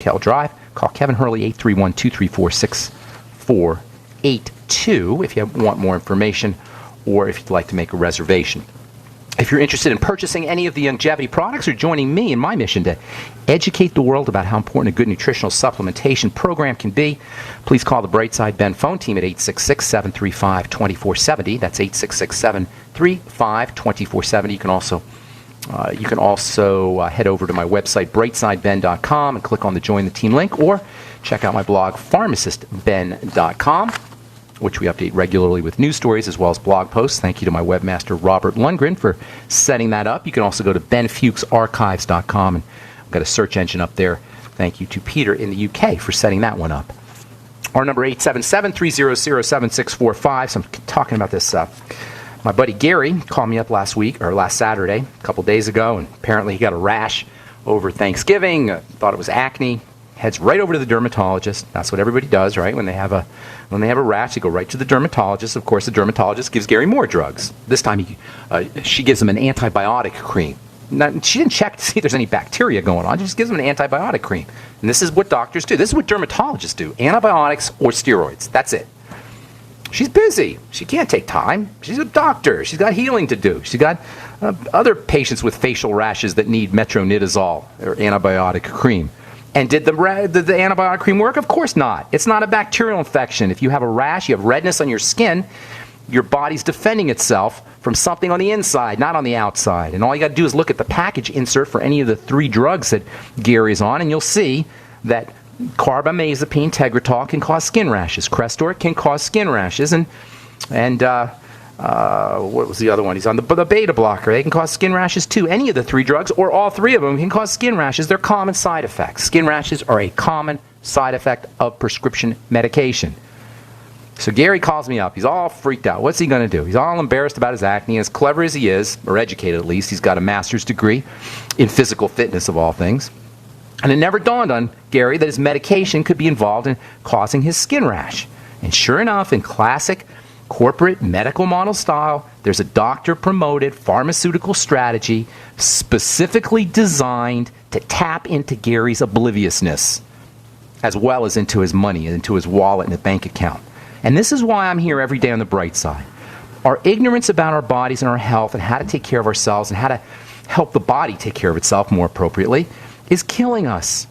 Kell Drive. Call Kevin Hurley, 831-234-6482 if you want more information or if you'd like to make a reservation. If you're interested in purchasing any of the longevity products or joining me in my mission to educate the world about how important a good nutritional supplementation program can be, please call the Brightside Ben phone team at 866-735-2470. That's 866-735-2470. You can also head over to my website, brightsideben.com, and click on the Join the Team link, or check out my blog, pharmacistben.com, which we update regularly with news stories as well as blog posts. Thank you to my webmaster, Robert Lundgren, for setting that up. You can also go to benfuchsarchives.com, and I've got a search engine up there. Thank you to Peter in the UK for setting that one up. Our number, 877-300-7645. So I'm talking about this. My buddy Gary called me up last Saturday, a couple days ago, and apparently he got a rash over Thanksgiving. Thought it was acne. Heads right over to the dermatologist. That's what everybody does, right? When they have a rash, they go right to the dermatologist. Of course, the dermatologist gives Gary more drugs. This time, she gives him an antibiotic cream. She didn't check to see if there's any bacteria going on. She just gives him an antibiotic cream. And this is what doctors do. This is what dermatologists do. Antibiotics or steroids. That's it. She's busy. She can't take time. She's a doctor. She's got healing to do. She's got other patients with facial rashes that need metronidazole or antibiotic cream. And did the antibiotic cream work? Of course not. It's not a bacterial infection. If you have a rash, you have redness on your skin, your body's defending itself from something on the inside, not on the outside. And all you got to do is look at the package insert for any of the 3 drugs that Gary's on, and you'll see that carbamazepine, Tegretol, can cause skin rashes. Crestor can cause skin rashes. And what was the other one? He's on the beta blocker. They can cause skin rashes too. Any of the 3 drugs, or all 3 of them, can cause skin rashes. They're common side effects. Skin rashes are a common side effect of prescription medication. So Gary calls me up. He's all freaked out. What's he going to do? He's all embarrassed about his acne. As clever as he is, or educated at least, he's got a master's degree in physical fitness of all things. And it never dawned on Gary that his medication could be involved in causing his skin rash. And sure enough, in classic corporate medical model style, there's a doctor-promoted pharmaceutical strategy specifically designed to tap into Gary's obliviousness, as well as into his money, and into his wallet and his bank account. And this is why I'm here every day on the bright side. Our ignorance about our bodies and our health and how to take care of ourselves and how to help the body take care of itself more appropriately is killing us.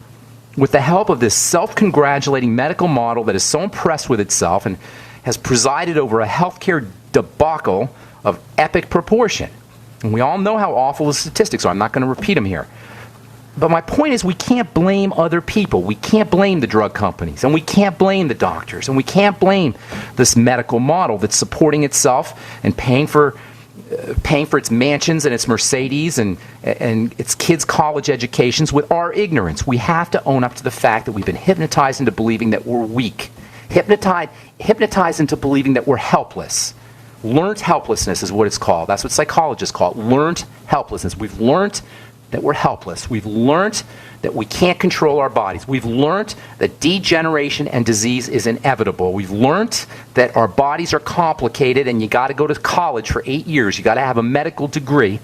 With the help of this self-congratulating medical model that is so impressed with itself and has presided over a healthcare debacle of epic proportion. And we all know how awful the statistics are. I'm not going to repeat them here. But my point is, we can't blame other people. We can't blame the drug companies, and we can't blame the doctors, and we can't blame this medical model that's supporting itself and paying for its mansions and its Mercedes and its kids' college educations with our ignorance. We have to own up to the fact that we've been hypnotized into believing that we're weak, hypnotized into believing that we're helpless. Learned helplessness is what it's called. That's what psychologists call it. Learned helplessness. We've learned that we're helpless. We've learned that we can't control our bodies. We've learned that degeneration and disease is inevitable. We've learned that our bodies are complicated and you got to go to college for 8 years. You got to have a medical degree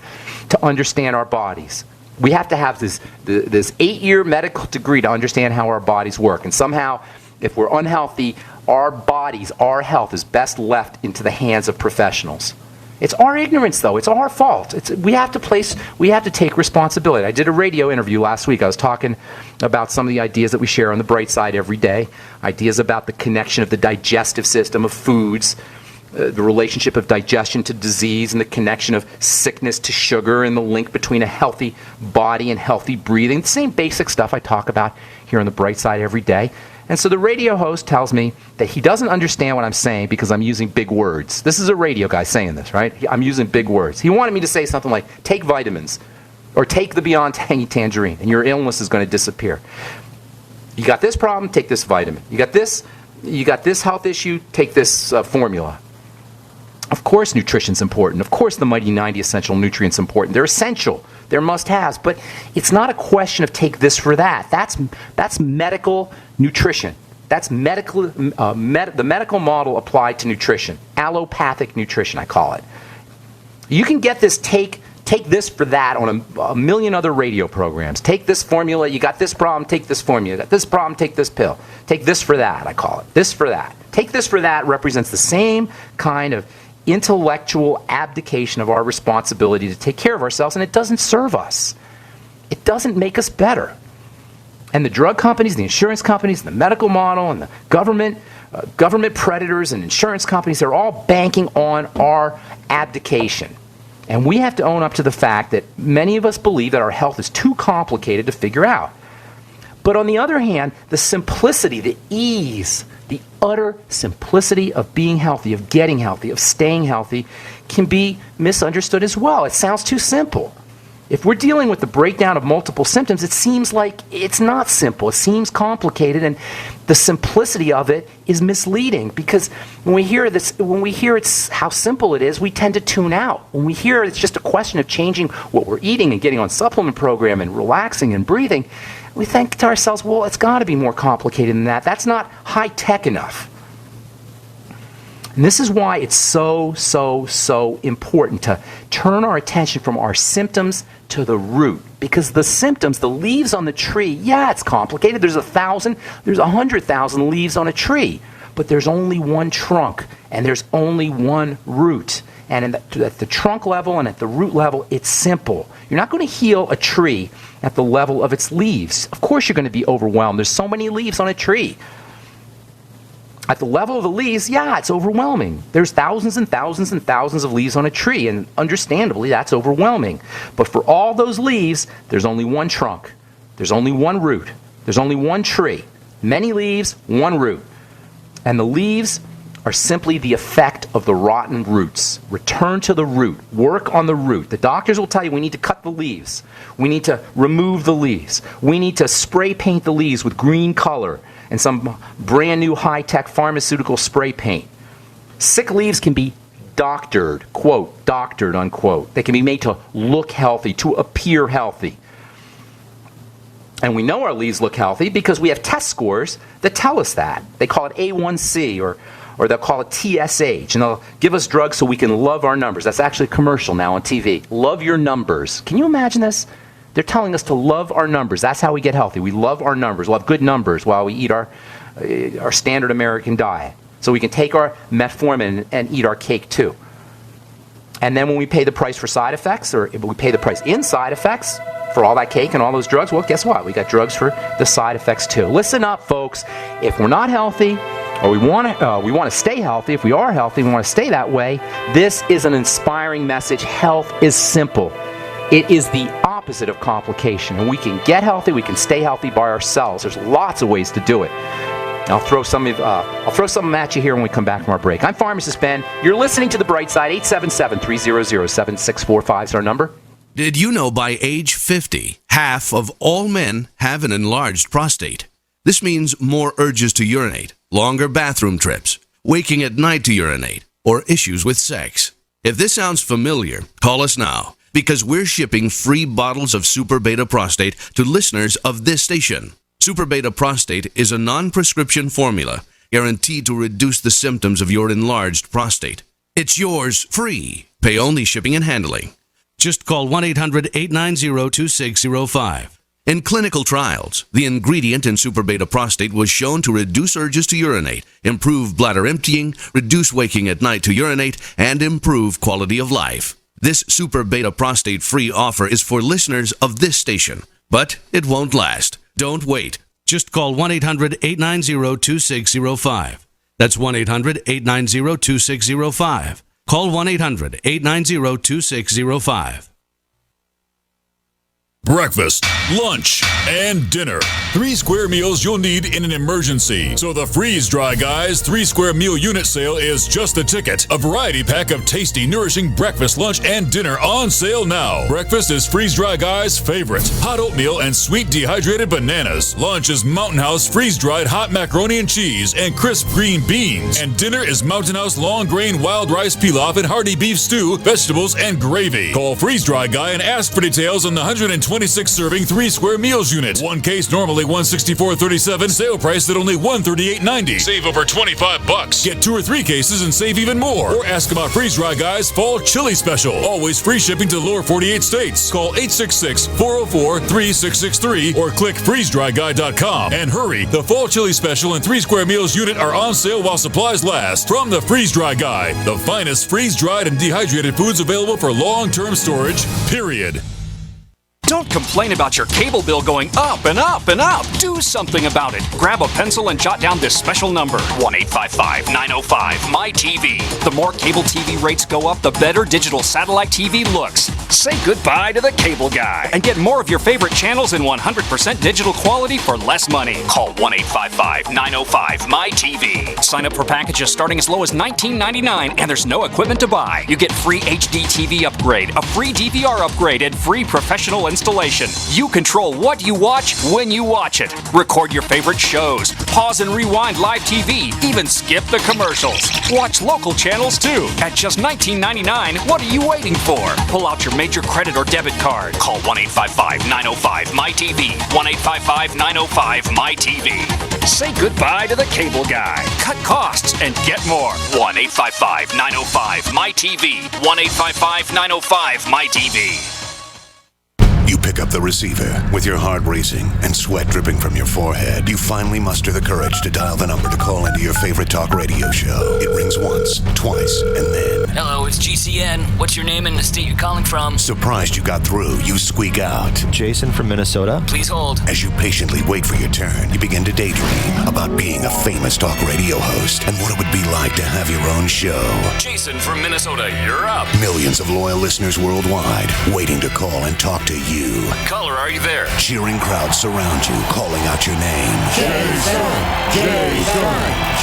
to understand our bodies. We have to have this 8-year medical degree to understand how our bodies work. And somehow, if we're unhealthy, our bodies, our health is best left into the hands of professionals. It's our ignorance, though. It's our fault. We have to take responsibility. I did a radio interview last week. I was talking about some of the ideas that we share on the bright side every day, ideas about the connection of the digestive system of foods, the relationship of digestion to disease, and the connection of sickness to sugar, and the link between a healthy body and healthy breathing. The same basic stuff I talk about here on the bright side every day. And so the radio host tells me that he doesn't understand what I'm saying because I'm using big words. This is a radio guy saying this, right? I'm using big words. He wanted me to say something like, take vitamins, or take the Beyond Tangy Tangerine, and your illness is going to disappear. You got this problem, take this vitamin. You got this health issue, take this formula. Of course nutrition's important. Of course the Mighty 90 Essential Nutrients important. They're essential. They're must-haves. But it's not a question of take this for that. That's medical nutrition. That's the medical model applied to nutrition. Allopathic nutrition, I call it. You can get this take take this for that on a million other radio programs. Take this formula, you got this problem, take this formula. You got this problem, take this pill. Take this for that, I call it. This for that. Take this for that represents the same kind of intellectual abdication of our responsibility to take care of ourselves, and it doesn't serve us. It doesn't make us better. And the drug companies, the insurance companies, the medical model, and the government predators and insurance companies, they're all banking on our abdication. And we have to own up to the fact that many of us believe that our health is too complicated to figure out. But on the other hand, the simplicity, the ease, the utter simplicity of being healthy, of getting healthy, of staying healthy can be misunderstood as well. It sounds too simple. If we're dealing with the breakdown of multiple symptoms, it seems like it's not simple. It seems complicated, and the simplicity of it is misleading, because when we hear it's how simple it is, we tend to tune out. When we hear it's just a question of changing what we're eating and getting on supplement program and relaxing and breathing, we think to ourselves, well, it's got to be more complicated than that. That's not high-tech enough. And this is why it's so important to turn our attention from our symptoms to the root. Because the symptoms, the leaves on the tree, yeah, it's complicated. There's 100,000 leaves on a tree. But there's only one trunk, and there's only one root. And at the trunk level and at the root level, it's simple. You're not going to heal a tree at the level of its leaves. Of course you're going to be overwhelmed. There's so many leaves on a tree. At the level of the leaves, yeah, it's overwhelming. There's thousands and thousands and thousands of leaves on a tree, and understandably, that's overwhelming. But for all those leaves, there's only one trunk. There's only one root. There's only one tree. Many leaves, one root. And the leaves are simply the effect of the rotten roots. Return to the root. Work on the root. The doctors will tell you we need to cut the leaves. We need to remove the leaves. We need to spray paint the leaves with green color and some brand new high-tech pharmaceutical spray paint. Sick leaves can be doctored, quote, doctored, unquote. They can be made to look healthy, to appear healthy. And we know our leaves look healthy because we have test scores that tell us that. They call it A1C or they'll call it TSH, and they'll give us drugs so we can love our numbers. That's actually a commercial now on TV. Love your numbers. Can you imagine this? They're telling us to love our numbers. That's how we get healthy. We love our numbers. We'll have good numbers while we eat our standard American diet. So we can take our metformin and eat our cake too. And then when we pay the price for side effects, or if we pay the price in side effects for all that cake and all those drugs, well, guess what? We got drugs for the side effects too. Listen up, folks. If we're not healthy, or we want to stay healthy, if we are healthy, we want to stay that way, this is an inspiring message. Health is simple. It is the opposite of complication, and we can get healthy, we can stay healthy by ourselves. There's lots of ways to do it. I'll throw some at you here when we come back from our break. I'm Pharmacist Ben. You're listening to The Bright Side. 877-300-7645 is our number. Did you know by age 50, half of all men have an enlarged prostate? This means more urges to urinate, longer bathroom trips, waking at night to urinate, or issues with sex. If this sounds familiar, call us now, because we're shipping free bottles of Super Beta Prostate to listeners of this station. Super Beta Prostate is a non-prescription formula guaranteed to reduce the symptoms of your enlarged prostate. It's yours free. Pay only shipping and handling. Just call 1-800-890-2605. In clinical trials, the ingredient in Super Beta Prostate was shown to reduce urges to urinate, improve bladder emptying, reduce waking at night to urinate, and improve quality of life. This Super Beta Prostate free offer is for listeners of this station, but it won't last. Don't wait. Just call 1-800-890-2605. That's 1-800-890-2605. Call 1-800-890-2605. Breakfast, lunch, and dinner. 3 square meals you'll need in an emergency. So the Freeze Dry Guys 3 square meal unit sale is just the ticket. A variety pack of tasty, nourishing breakfast, lunch, and dinner on sale now. Breakfast is Freeze Dry Guys' favorite. Hot oatmeal and sweet dehydrated bananas. Lunch is Mountain House freeze-dried hot macaroni and cheese and crisp green beans. And dinner is Mountain House long grain wild rice pilaf and hearty beef stew, vegetables, and gravy. Call Freeze Dry Guy and ask for details on the 120 26-serving 3-square meals unit. One case normally $164.37, sale price at only $138.90. Save over $25. Get 2 or 3 cases and save even more. Or ask about Freeze Dry Guy's Fall Chili Special. Always free shipping to the lower 48 states. Call 866-404-3663 or click freezedryguy.com. And hurry, the Fall Chili Special and 3-square meals unit are on sale while supplies last. From the Freeze Dry Guy, the finest freeze-dried and dehydrated foods available for long-term storage, period. Don't complain about your cable bill going up and up and up. Do something about it. Grab a pencil and jot down this special number, 1-855-905-MY-TV. The more cable TV rates go up, the better digital satellite TV looks. Say goodbye to the cable guy and get more of your favorite channels in 100% digital quality for less money. Call 1-855-905-MY-TV. Sign up for packages starting as low as $19.99 and there's no equipment to buy. You get free HD TV upgrade, a free DVR upgrade, and free professional installation. You control what you watch when you watch it. Record your favorite shows, pause and rewind live TV, even skip the commercials. Watch local channels too. At just $19.99, what are you waiting for? Pull out your major credit or debit card. Call 1-855-905-MY-TV. 1-855-905-MY-TV. Say goodbye to the cable guy. Cut costs and get more. 1-855-905-MY-TV. 1-855-905-MY-TV. You pick up the receiver with your heart racing and sweat dripping from your forehead. You finally muster the courage to dial the number to call into your favorite talk radio show. It rings once, twice, and then... Hello, it's GCN. What's your name and the state you're calling from? Surprised you got through, you squeak out. Jason from Minnesota. Please hold. As you patiently wait for your turn, you begin to daydream about being a famous talk radio host and what it would be like to have your own show. Jason from Minnesota, you're up. Millions of loyal listeners worldwide waiting to call and talk to you. Caller, are you there? Cheering crowds surround you, calling out your name. Jason!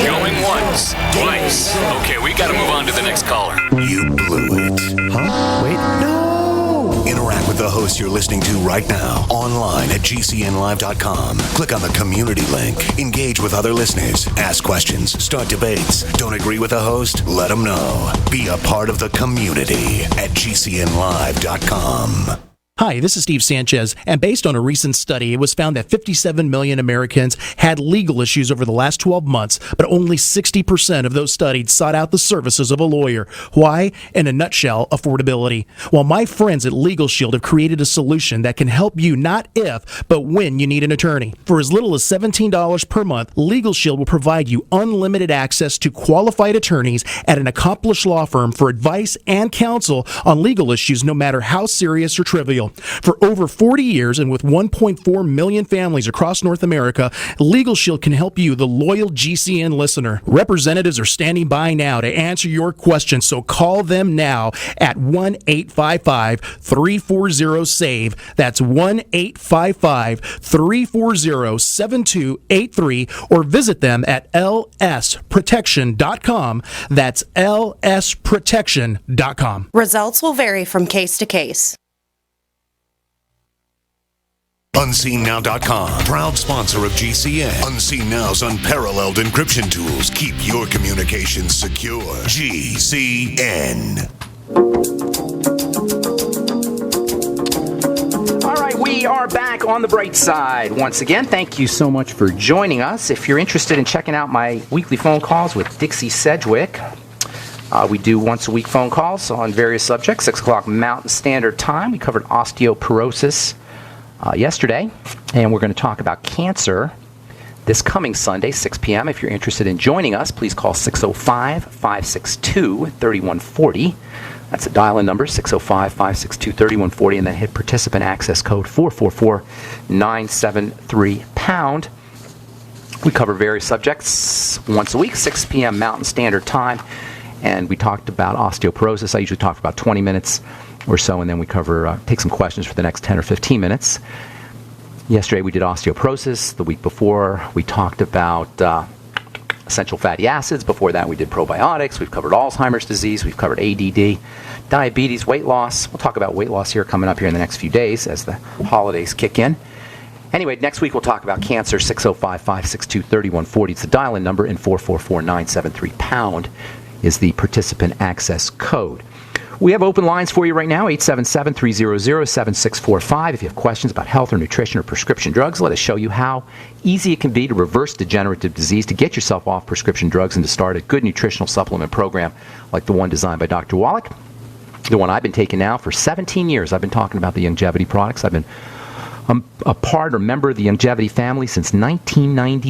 Going once, twice. Okay, we gotta move on to the next caller. You blew it. Huh? Wait, no! Interact with the host you're listening to right now, online at gcnlive.com. Click on the community link. Engage with other listeners. Ask questions. Start debates. Don't agree with the host? Let them know. Be a part of the community at gcnlive.com. Hi, this is Steve Sanchez, and based on a recent study, it was found that 57 million Americans had legal issues over the last 12 months, but only 60% of those studied sought out the services of a lawyer. Why? In a nutshell, affordability. Well, my friends at Legal Shield have created a solution that can help you not if, but when you need an attorney. For as little as $17 per month, Legal Shield will provide you unlimited access to qualified attorneys at an accomplished law firm for advice and counsel on legal issues, no matter how serious or trivial. For over 40 years and with 1.4 million families across North America, Legal Shield can help you, the loyal GCN listener. Representatives are standing by now to answer your questions, so call them now at 1-855-340-SAVE. That's 1-855-340-7283, or visit them at lsprotection.com. That's lsprotection.com. Results will vary from case to case. UnseenNow.com, proud sponsor of GCN. Unseen Now's unparalleled encryption tools keep your communications secure. GCN. All right, we are back on the bright side once again. Thank you so much for joining us. If you're interested in checking out my weekly phone calls with Dixie Sedgwick, we do once-a-week phone calls on various subjects, 6 o'clock Mountain Standard Time. We covered osteoporosis yesterday, and we're going to talk about cancer this coming Sunday, 6 p.m. If you're interested in joining us, please call 605-562-3140. That's a dial-in number, 605-562-3140, and then hit participant access code 444-973#. We cover various subjects once a week, 6 p.m. Mountain Standard Time, and we talked about osteoporosis. I usually talk for about 20 minutes or so, and then we cover, take some questions for the next 10 or 15 minutes. Yesterday we did osteoporosis. The week before we talked about essential fatty acids. Before that we did probiotics. We've covered Alzheimer's disease. We've covered ADD, diabetes, weight loss. We'll talk about weight loss here coming up here in the next few days as the holidays kick in. Anyway, next week we'll talk about cancer, 605-562-3140. It's the dial-in number, and 444-973# is the participant access code. We have open lines for you right now, 877-300-7645. If you have questions about health or nutrition or prescription drugs, let us show you how easy it can be to reverse degenerative disease, to get yourself off prescription drugs, and to start a good nutritional supplement program like the one designed by Dr. Wallach, the one I've been taking now for 17 years. I've been talking about the longevity products. I've been a part or member of the longevity family since 1996.